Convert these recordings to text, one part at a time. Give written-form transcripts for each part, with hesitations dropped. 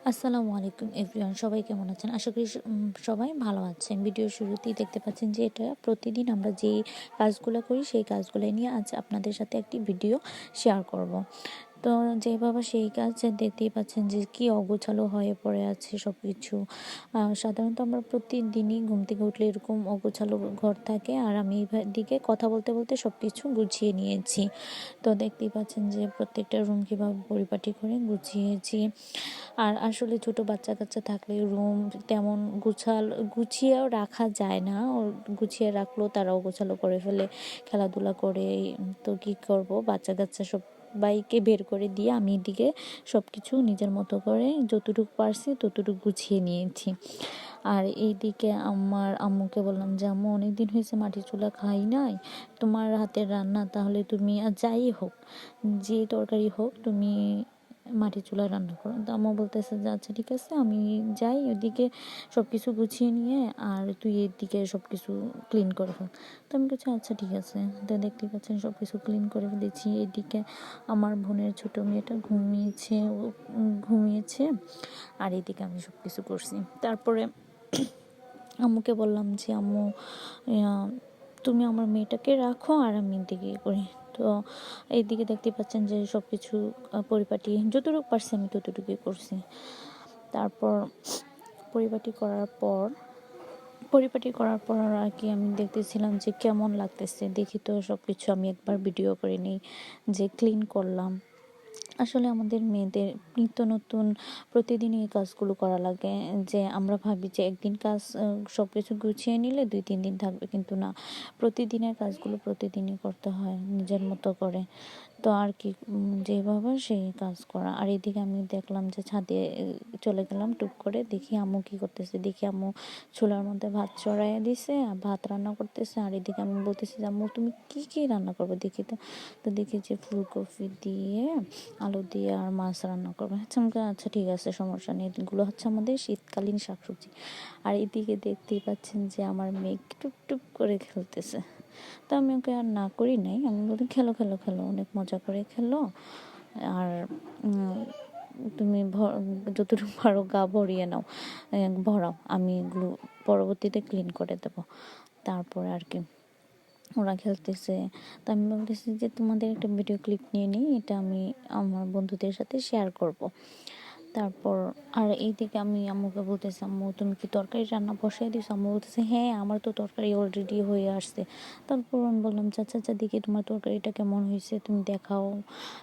আসসালামু আলাইকুম এভরিওয়ান, সবাই কেমন আছেন? আশা করি সবাই ভালো আছেন। ভিডিওর শুরুতেই দেখতে পাচ্ছেন যে এটা প্রতিদিন আমরা যেই কাজগুলো করি সেই কাজগুলো নিয়ে আজ আপনাদের সাথে একটি ভিডিও শেয়ার করব। তো যেভাবে সেই কাজ দেখতেই পাচ্ছেন যে কি অগোছালো হয়ে পড়ে আছে সব কিছু। সাধারণত আমরা প্রতিদিনই ঘুম থেকে উঠলে এরকম অগোছালো ঘর থাকে, আর আমি দিকে কথা বলতে বলতে সব কিছু গুছিয়ে নিয়েছি। তো দেখতেই পাচ্ছেন যে প্রত্যেকটা রুম কীভাবে পরিপাটি করে গুছিয়েছি। আর আসলে ছোট বাচ্চা কাচ্চা থাকলে রুম তেমন গুছিয়েও রাখা যায় না, ও গুছিয়ে রাখলেও তারা অগোছালো করে ফেলে, খেলাধুলা করে। তো কি করব, বাচ্চা কাচ্চা সব বাইকে বের করে দিয়ে আমি এদিকে সব কিছু নিজের মতো করে যতটুকু পারছি ততটুকু গুছিয়ে নিয়েছি। আর এইদিকে আমার আম্মুকে বললাম যে আম্মু, অনেকদিন হয়েছে মাটির চুলা খাই নাই, তোমার হাতের রান্না তাহলে তুমি যাই হোক, যে তরকারি হোক, তুমি মাটির চুলায় রান্না করো। তো আম্মু বলতেছে যে আচ্ছা ঠিক আছে, আমি যাই ওইদিকে সব কিছু গুছিয়ে নিয়ে, আর তুই এদিকে সব কিছু ক্লিন করে ফেল। তো আমি কিছু আচ্ছা ঠিক আছে। তো দেখতে পাচ্ছেন সব কিছু ক্লিন করে ফেলেছি। এদিকে আমার বোনের ছোট মেয়েটা ঘুমিয়েছে, আর এদিকে আমি সব কিছু করছি। তারপরে আম্মুকে বললাম যে আম্মু, তুমি আমার মেয়েটাকে রাখো আর আমি এদিকে করি। তো এইদিকে দেখতে পাচ্ছেন যে সব কিছু পরিপাটি যতটুকু পারছি আমি ততটুকুই করছি। তারপর পরিপাটি করার পর আর কি আমি দেখতেছিলাম যে কেমন লাগতেছে দেখি। তো সব কিছু আমি একবার ভিডিও করে নিই যে ক্লিন করলাম। আসলে আমাদের মেয়েদের নিত্য নতুন প্রতিদিনই এই কাজগুলো করা লাগে। যে আমরা ভাবি যে একদিন কাজ সব কিছু গুছিয়ে নিলে 2-3 দিন থাকবে, কিন্তু না, প্রতিদিনের কাজগুলো প্রতিদিনই করতে হয় নিজের মতো করে। তো আর কি, যেভাবে সেই কাজ করা। আর এদিকে আমি দেখলাম যে ছাদে চলে গেলাম, টুক করে দেখি আম্মু কী করতেছে। দেখি আম্মু চুলার মধ্যে ভাত চড়াইয়া দিছে, ভাত রান্না করতেছে। আর এদিকে আমি বলতেছি যে আম্মু, তুমি কী রান্না করবে দেখি। তো দেখি যে ফুলকপি দিয়ে, আলু দিয়ে আর মাছ রান্না করবে। আচ্ছা আমাকে, আচ্ছা ঠিক আছে, সমস্যা নেই, এগুলো হচ্ছে আমাদের শীতকালীন শাকসবজি। আর এদিকে দেখতেই পাচ্ছেন যে আমার মেয়ে টুপ টুপ করে খেলতেছে। তো আমি ওকে আর না করি নাই, আমি বলি খেলো খেলো খেলো, অনেক মজা করে খেলো। আর তুমি যতটুকু পারো গা ভরিয়ে নাও, ভরাও, আমি এগুলো পরবর্তীতে ক্লিন করে দেবো। তারপরে আর কি ওরা খেলতেছে। তো আমি বলতেছি যে তোমাদের একটা ভিডিও ক্লিপ নিয়ে নিই, এটা আমি আমার বন্ধুদের সাথে শেয়ার করব। তারপর আর এইদিকে আমি আম্মুকে বলতেছি, আম্মু তুমি কি তরকারি রান্না বসিয়ে দিছো? আম্মু বলতেছে হ্যাঁ, আমার তো তরকারি অলরেডি হয়ে আসছে। তারপর আমি বললাম চাচা দেখি তোমার তরকারিটা কেমন হয়েছে, তুমি দেখাও।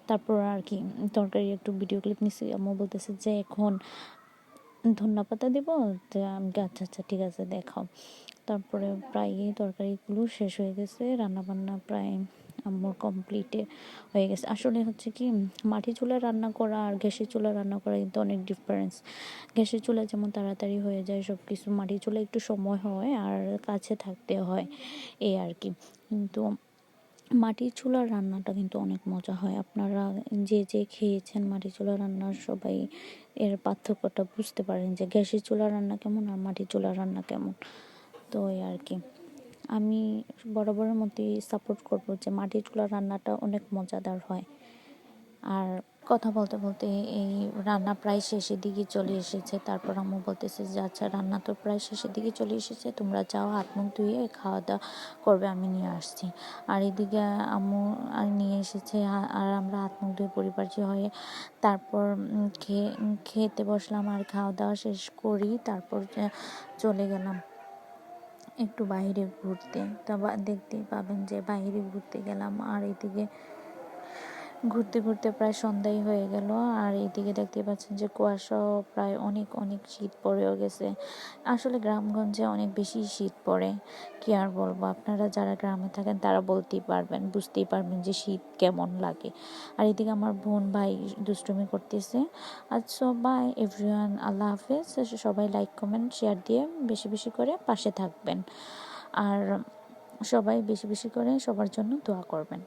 তারপর আর কি তরকারি একটু ভিডিও ক্লিপ নিছি। আম্মু বলতেছে যে এখন ধনিয়া পাতা দেবো। তো আমি আচ্ছা আচ্ছা ঠিক আছে দেখাও। তারপরে প্রায় তরকারিগুলো শেষ হয়ে গেছে, রান্নাবান্না প্রায় আমার কমপ্লিটে হয়ে গেছে। আসলে হচ্ছে কি, মাটির চুলায় রান্না করা আর গ্যাসের চুলায় রান্না করা কিন্তু অনেক ডিফারেন্স। গ্যাসের চুলায় যেমন তাড়াতাড়ি হয়ে যায় সব কিছু, মাটির চুলায় একটু সময় হয় আর কাছে থাকতে হয়, এই আর কি। কিন্তু মাটির চুলার রান্নাটা কিন্তু অনেক মজা হয়। আপনারা যে খেয়েছেন মাটির চুলার রান্না, সবাই এর পার্থক্যটা বুঝতে পারেন যে গ্যাসের চুলার রান্না কেমন আর মাটির চুলার রান্না কেমন। তো এই আর কি, আমি বরাবরের মতোই সাপোর্ট করব যে মাটির চুলার রান্নাটা অনেক মজাদার হয়। আর কথা বলতে বলতে এই রান্না প্রায় শেষের দিকে চলে এসেছে। তারপর আম্মু বলতেছে যে আচ্ছা রান্না তো প্রায় শেষের দিকে চলে এসেছে, তোমরা যাও হাত মুখ ধুয়ে খাওয়া দাওয়া করবে, আমি নিয়ে আসছি। আর এদিকে আম্মু নিয়ে এসেছে, আর আমরা হাত মুখ ধুয়ে পরিপাটি হয়ে তারপর খেতে বসলাম। আর খাওয়া দাওয়া শেষ করি, তারপর চলে গেলাম একটু বাইরে ঘুরতে। তা দেখতেই পাবেন যে বাইরে ঘুরতে গেলাম, আর এদিকে ঘুরতে ঘুরতে প্রায় সন্ধ্যাই হয়ে গেল। আর এইদিকে দেখতে পাচ্ছেন যে কুয়াশাও প্রায় অনেক অনেক শীত পড়েও গেছে। আসলে গ্রামগঞ্জে অনেক বেশি শীত পড়ে, কি আর বলবো, আপনারা যারা গ্রামে থাকেন তারা বুঝতেই পারবেন যে শীত কেমন লাগে। আর এদিকে আমার বোন ভাই দুষ্টুমি করতেছে। আচ্ছা বাই এভরিওয়ান, আল্লাহ হাফেজ। সবাই লাইক কমেন্ট শেয়ার দিয়ে বেশি বেশি করে পাশে থাকবেন, আর সবাই বেশি বেশি করে সবার জন্য দোয়া করবেন।